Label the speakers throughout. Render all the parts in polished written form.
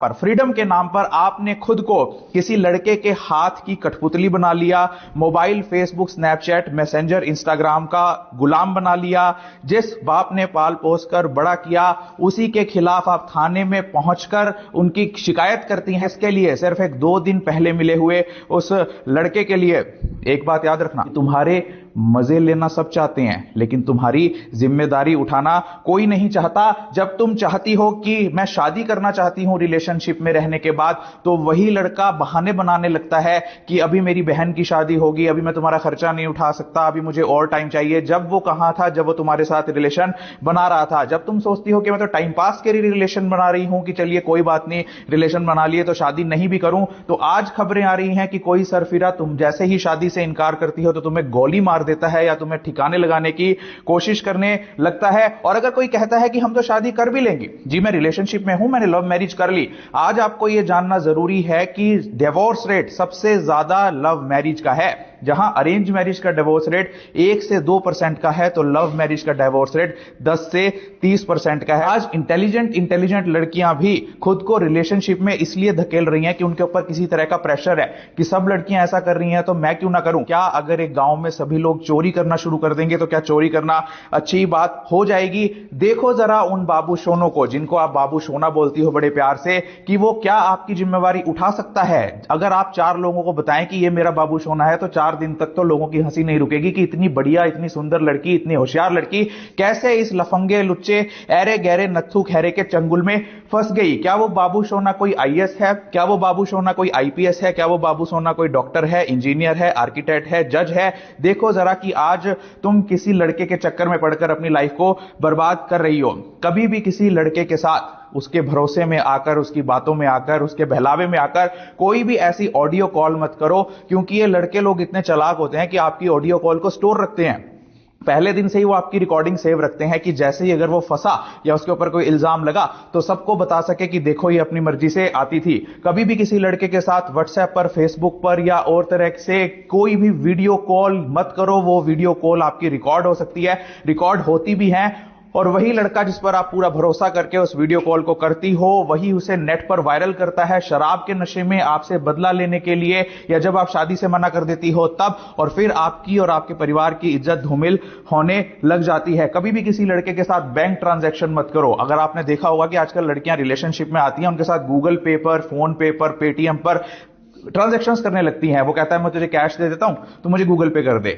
Speaker 1: पर फ्रीडम के नाम पर आपने खुद को किसी लड़के के हाथ की कठपुतली बना लिया, mobile, Facebook, Snapchat, messenger, Instagram का गुलाम बना लिया। जिस बाप ने पाल पोस कर बड़ा किया, उसी के खिलाफ आप थाने में पहुंचकर उनकी शिकायत करती हैं। इसके लिए सिर्फ एक 2 दिन पहले मिले हुए उस लड़के के लिए एक बात याद रखना, तुम्हारे मजे लेना सब चाहते हैं, लेकिन तुम्हारी जिम्मेदारी उठाना कोई नहीं चाहता। जब तुम चाहती हो कि मैं शादी करना चाहती हूं रिलेशनशिप में रहने के बाद, तो वही लड़का बहाने बनाने लगता है कि अभी मेरी बहन की शादी होगी, अभी मैं तुम्हारा खर्चा नहीं उठा सकता, अभी मुझे और टाइम चाहिए। जब वो कहां था, जब वो तुम्हारे साथ रिलेशन बना रहा था। जब तुम सोचती हो कि मैं तो टाइम पास के लिए रिलेशन बना रही हूं, कि चलिए कोई बात नहीं, रिलेशन बना लिए तो शादी नहीं भी करूं, तो आज खबरें आ रही हैं कि कोई सरफिरा तुम जैसे ही शादी से इनकार करती हो तो तुम्हें गोली मार देता है या तुम्हें ठिकाने लगाने की कोशिश करने लगता है। और अगर कोई कहता है कि हम तो शादी कर भी लेंगे, जी मैं रिलेशनशिप में हूं, मैंने लव मैरिज कर ली, आज आपको यह जानना जरूरी है कि डिवोर्स रेट सबसे ज्यादा लव मैरिज का है। जहां अरेंज मैरिज का डिवोर्स रेट 1 से 2% का है, तो लव मैरिज का डिवोर्स रेट 10 से 30% का है। आज इंटेलिजेंट लड़कियां भी खुद को रिलेशनशिप में इसलिए धकेल रही हैं कि उनके ऊपर किसी तरह का प्रेशर है कि सब लड़कियां ऐसा कर रही हैं तो मैं क्यों ना करूं। क्या अगर एक गांव में सभी लोग चोरी करना शुरू कर देंगे तो क्या चोरी करना अच्छी बात हो जाएगी? देखो जरा उन बाबू सोनों को, जिनको आप बाबू सोना बोलती हो बड़े प्यार से, कि वो क्या आपकी जिम्मेवारी उठा सकता है। अगर आप 4 लोगों को बताएं कि ये मेरा बाबू सोना है, तो 4 दिन तक तो लोगों की हंसी नहीं रुकेगी कि इतनी बढ़िया, इतनी सुंदर लड़की, इतनी होशियार लड़की कैसे इस लफंगे, लुच्चे, ऐरे गहरे, नत्थु खैरे के चंगुल में फंस गई। क्या वो बाबू सोना कोई आईएएस है? क्या वो बाबू सोना कोई आईपीएस है? क्या वो बाबू सोना कोई डॉक्टर है, इंजीनियर है, आर्किटेक्ट है, जज है? देखो जरा कि आज तुम किसी लड़के के चक्कर में पड़कर अपनी लाइफ को बर्बाद कर रही हो। कभी भी किसी लड़के के साथ उसके भरोसे में आकर, उसकी बातों में आकर, उसके बहलावे में आकर कोई भी ऐसी ऑडियो कॉल मत करो, क्योंकि ये लड़के लोग इतने चालाक होते हैं कि आपकी ऑडियो कॉल को स्टोर रखते हैं। पहले दिन से ही वो आपकी रिकॉर्डिंग सेव रखते हैं कि जैसे ही अगर वो फंसा या उसके ऊपर कोई इल्जाम लगा तो सबको बता सके कि देखो ये अपनी मर्जी से आती थी। कभी भी किसी लड़के के साथ व्हाट्सएप पर, फेसबुक पर या और तरह से कोई भी वीडियो कॉल मत करो। वो वीडियो कॉल आपकी रिकॉर्ड हो सकती है, रिकॉर्ड होती भी है, और वही लड़का जिस पर आप पूरा भरोसा करके उस वीडियो कॉल को करती हो, वही उसे नेट पर वायरल करता है शराब के नशे में, आपसे बदला लेने के लिए, या जब आप शादी से मना कर देती हो तब, और फिर आपकी और आपके परिवार की इज्जत धूमिल होने लग जाती है। कभी भी किसी लड़के के साथ बैंक ट्रांजैक्शन मत करो। अगर आपने देखा होगा कि आजकल लड़कियां रिलेशनशिप में आती हैं, उनके साथ गूगल पे पर, फोन पे पर, पेटीएम पर ट्रांजैक्शंस करने लगती हैं। वो कहता है मैं तुझे कैश दे देता हूं, तू मुझे गूगल पे कर दे,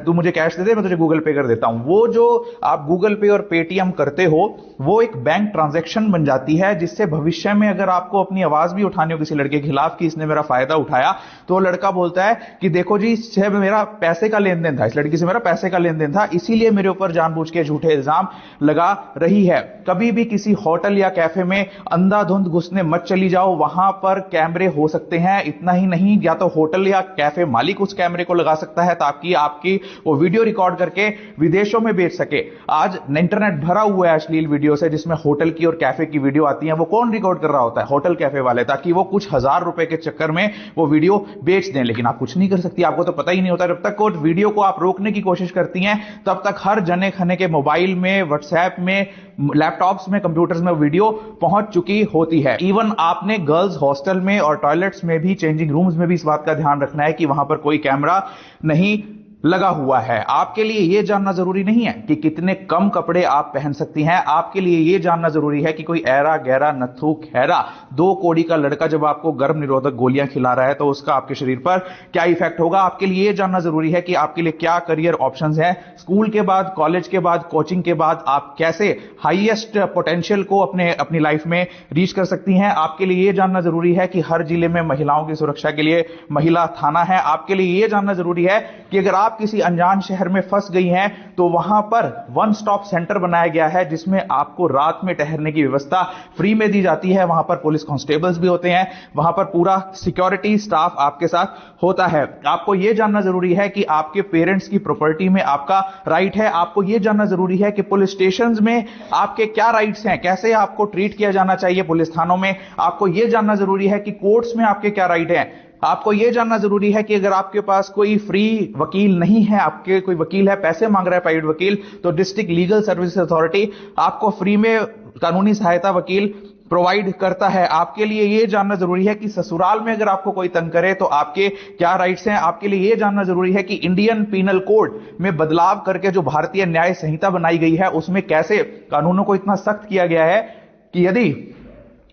Speaker 1: तू मुझे कैश दे दे, मैं तुझे गूगल पे कर देता हूं। वो जो आप गूगल पे और पेटीएम करते हो, वो एक बैंक ट्रांजैक्शन बन जाती है, जिससे भविष्य में अगर आपको अपनी आवाज भी उठानी हो किसी लड़के के खिलाफ कि इसने मेरा फायदा उठाया, तो वो लड़का बोलता है कि देखो जी, इससे मेरा पैसे का लेन देन था, इस लड़की से मेरा पैसे का लेन देन था, इसीलिए मेरे ऊपर जानबूझ के झूठे इल्जाम लगा रही है। कभी भी किसी होटल या कैफे में अंधाधुंध घुसने मत चली जाओ। वहां पर कैमरे हो सकते हैं, इतना ही नहीं, या तो होटल या कैफे मालिक उस कैमरे को लगा सकता है ताकि आपकी वो वीडियो रिकॉर्ड करके विदेशों में बेच सके। आज इंटरनेट भरा हुआ है अश्लील वीडियो से, जिसमें होटल की और कैफे की वीडियो आती है। वो कौन रिकॉर्ड कर रहा होता है? होटल कैफे वाले, ताकि वो कुछ हजार रुपए के चक्कर में वो वीडियो बेच दें। लेकिन आप कुछ नहीं कर सकती, आपको तो पता ही नहीं होता। जब तक वो वीडियो को आप रोकने की कोशिश करती हैं, तब तक हर जने खने के मोबाइल में, व्हाट्सएप में, लैपटॉप्स में, कंप्यूटर्स में वीडियो पहुंच चुकी होती है। इवन आपने गर्ल्स हॉस्टल में और टॉयलेट्स में भी, चेंजिंग रूम्स में भी इस बात का ध्यान रखना है कि वहां पर कोई कैमरा नहीं लगा हुआ है। आपके लिए यह जानना जरूरी नहीं है कि कितने कम कपड़े आप पहन सकती हैं। आपके लिए यह जानना जरूरी है कि कोई ऐरा गहरा, नत्थु खैरा, 2 कौड़ी का लड़का जब आपको गर्भ निरोधक गोलियां खिला रहा है तो उसका आपके शरीर पर क्या इफेक्ट होगा। आपके लिए यह जानना जरूरी है कि आपके लिए क्या करियर ऑप्शंस हैं। स्कूल के बाद, कॉलेज के बाद, कोचिंग के बाद आप कैसे हाईएस्ट पोटेंशियल को अपनी लाइफ में रीच कर सकती हैं। आपके लिए यह जानना जरूरी है कि हर जिले में महिलाओं की सुरक्षा के लिए महिला थाना है। आपके लिए यह जानना जरूरी है कि अगर आप किसी अनजान शहर में फंस गई हैं, तो वहां पर वन स्टॉप सेंटर बनाया गया है, जिसमें आपको रात में ठहरने की व्यवस्था फ्री में दी जाती है। वहां पर पुलिस कांस्टेबल्स भी होते हैं, वहां पर पूरा सिक्योरिटी स्टाफ आपके साथ होता है। आपको यह जानना जरूरी है कि आपके पेरेंट्स की प्रॉपर्टी में आपका राइट है। आपको यह जानना जरूरी है कि पुलिस स्टेशन में आपके क्या राइट्स हैं, कैसे आपको ट्रीट किया जाना चाहिए पुलिस थानों में। आपको यह जानना जरूरी है कि कोर्ट्स में आपके क्या राइट हैं। आपको यह जानना जरूरी है कि अगर आपके पास कोई फ्री वकील नहीं है, आपके कोई वकील है, पैसे मांग रहा है प्राइवेट वकील, तो डिस्ट्रिक्ट लीगल सर्विस अथॉरिटी आपको फ्री में कानूनी सहायता वकील प्रोवाइड करता है। आपके लिए यह जानना जरूरी है कि ससुराल में अगर आपको कोई तंग करे तो आपके क्या राइट्स हैं। आपके लिए यह जानना जरूरी है कि इंडियन पीनल कोड में बदलाव करके जो भारतीय न्याय संहिता बनाई गई है उसमें कैसे कानूनों को इतना सख्त किया गया है कि यदि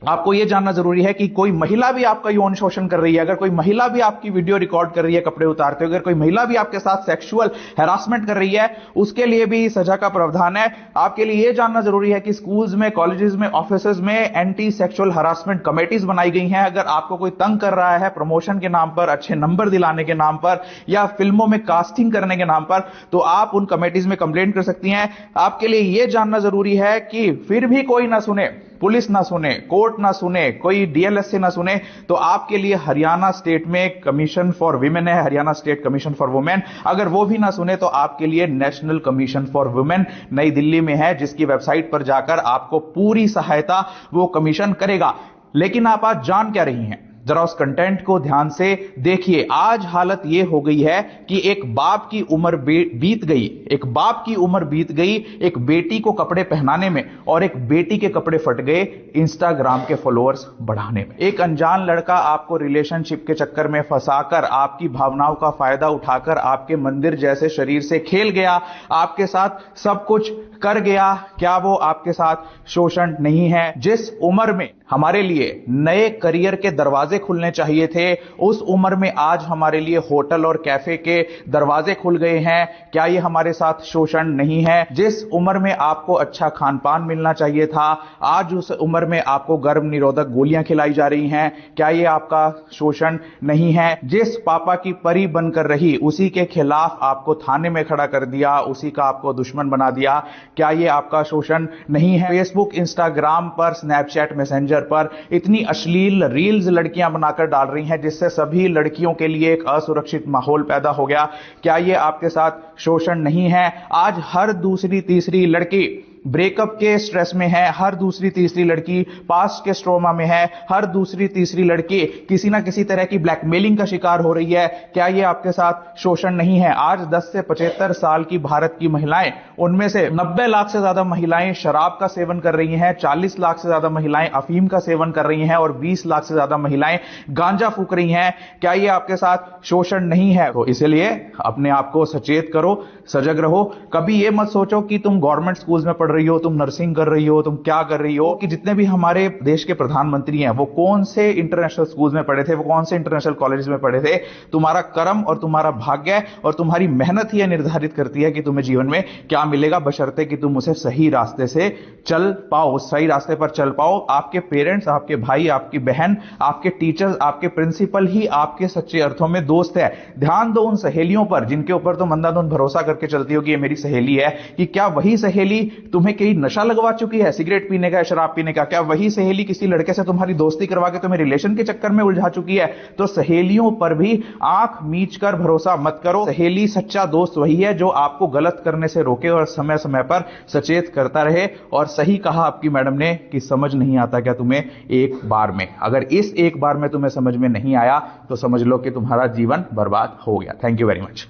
Speaker 1: आपको यह जानना जरूरी है कि कोई महिला भी आपका यौन शोषण कर रही है, अगर कोई महिला भी आपकी वीडियो रिकॉर्ड कर रही है कपड़े उतारते हुए, अगर कोई महिला भी आपके साथ सेक्सुअल हैरासमेंट कर रही है, उसके लिए भी सजा का प्रावधान है। आपके लिए यह जानना जरूरी है कि स्कूल्स में, कॉलेजेस में, ऑफिसेज में एंटी सेक्सुअल हैरासमेंट कमेटीज बनाई गई हैं। अगर आपको कोई तंग कर रहा है प्रमोशन के नाम पर, अच्छे नंबर दिलाने के नाम पर या फिल्मों में कास्टिंग करने के नाम पर, तो आप उन कमेटीज में कंप्लेंट कर सकती हैं। आपके लिए यह जानना जरूरी है कि फिर भी कोई ना सुने, पुलिस ना सुने, कोर्ट ना सुने, कोई डीएलएसए ना सुने, तो आपके लिए हरियाणा स्टेट में कमीशन फॉर विमेन है, Haryana state commission for women. अगर वो भी ना सुने तो आपके लिए नेशनल कमीशन फॉर वुमेन नई दिल्ली में है, जिसकी वेबसाइट पर जाकर आपको पूरी सहायता वो कमीशन करेगा। लेकिन आप आज जान क्या रही हैं, जरा उस कंटेंट को ध्यान से देखिए। आज हालत यह हो गई है कि एक बाप की उम्र बीत गई, एक बाप की उम्र बीत गई एक बेटी को कपड़े पहनाने में, और एक बेटी के कपड़े फट गए इंस्टाग्राम के फॉलोअर्स बढ़ाने में। एक अनजान लड़का आपको रिलेशनशिप के चक्कर में फंसाकर, आपकी भावनाओं का फायदा उठाकर आपके मंदिर जैसे शरीर से खेल गया, आपके साथ सब कुछ कर गया। क्या वो आपके साथ शोषण नहीं है? जिस उम्र में हमारे लिए नए करियर के दरवाजे खुलने चाहिए थे, उस उम्र में आज हमारे लिए होटल और कैफे के दरवाजे खुल गए हैं। क्या ये हमारे साथ शोषण नहीं है? जिस उम्र में आपको अच्छा खान पान मिलना चाहिए था, आज उस उम्र में आपको गर्भ निरोधक गोलियां खिलाई जा रही हैं। क्या ये आपका शोषण नहीं है? जिस पापा की परी बनकर रही, उसी के खिलाफ आपको थाने में खड़ा कर दिया, उसी का आपको दुश्मन बना दिया। क्या ये आपका शोषण नहीं है? फेसबुक, इंस्टाग्राम पर, स्नैपचैट, मैसेंजर पर इतनी अश्लील रील्स लड़कियां बनाकर डाल रही हैं, जिससे सभी लड़कियों के लिए एक असुरक्षित माहौल पैदा हो गया। क्या ये आपके साथ शोषण नहीं है? आज हर दूसरी तीसरी लड़की ब्रेकअप के स्ट्रेस में है, हर दूसरी तीसरी लड़की पास्ट के स्ट्रोमा में है, हर दूसरी तीसरी लड़की किसी ना किसी तरह की ब्लैकमेलिंग का शिकार हो रही है। क्या यह आपके साथ शोषण नहीं है? आज 10 से 75 साल की भारत की महिलाएं, उनमें से 90 लाख से ज्यादा महिलाएं शराब का सेवन कर रही हैं, 40 लाख से ज्यादा महिलाएं अफीम का सेवन कर रही हैं और 20 लाख से ज्यादा महिलाएं गांजा फूक रही हैं। क्या यह आपके साथ शोषण नहीं है? तो इसलिए अपने आप को सचेत करो, सजग रहो। कभी यह मत सोचो कि तुम गवर्नमेंट स्कूल्स में पढ़ रही हो, तुम नर्सिंग कर रही हो, तुम क्या कर रही हो, कि जितने भी हमारे देश के प्रधानमंत्री हैं वो कौन से इंटरनेशनल स्कूल्स में पढ़े थे, वो कौन से इंटरनेशनल कॉलेज में पढ़े थे। तुम्हारा कर्म और तुम्हारा भाग्य और तुम्हारी मेहनत ही निर्धारित करती है कि तुम्हें जीवन में क्या मिलेगा, बशर्ते कि तुम उसे सही रास्ते से चल पाओ, सही रास्ते पर चल पाओ। आपके पेरेंट्स, आपके भाई, आपकी बहन, आपके टीचर्स, आपके प्रिंसिपल ही आपके सच्चे अर्थों में दोस्त है। ध्यान दो उन सहेलियों पर जिनके ऊपर तुम अंधाधुंध भरोसा करके चलती हो कि ये मेरी सहेली है, कि क्या वही सहेली तुम्हें कहीं नशा लगवा चुकी है, सिगरेट पीने का, शराब पीने का? क्या वही सहेली किसी लड़के से तुम्हारी दोस्ती करवा के तुम्हें रिलेशन के चक्कर में उलझा चुकी है? तो सहेलियों पर भी आंख मीच कर भरोसा मत करो। सहेली सच्चा दोस्त वही है जो आपको गलत करने से रोके और समय समय पर सचेत करता रहे। और सही कहा आपकी मैडम ने कि समझ नहीं आता क्या तुम्हें एक बार में? अगर इस एक बार में तुम्हें समझ में नहीं आया तो समझ लो कि तुम्हारा जीवन बर्बाद हो गया। Thank you very much.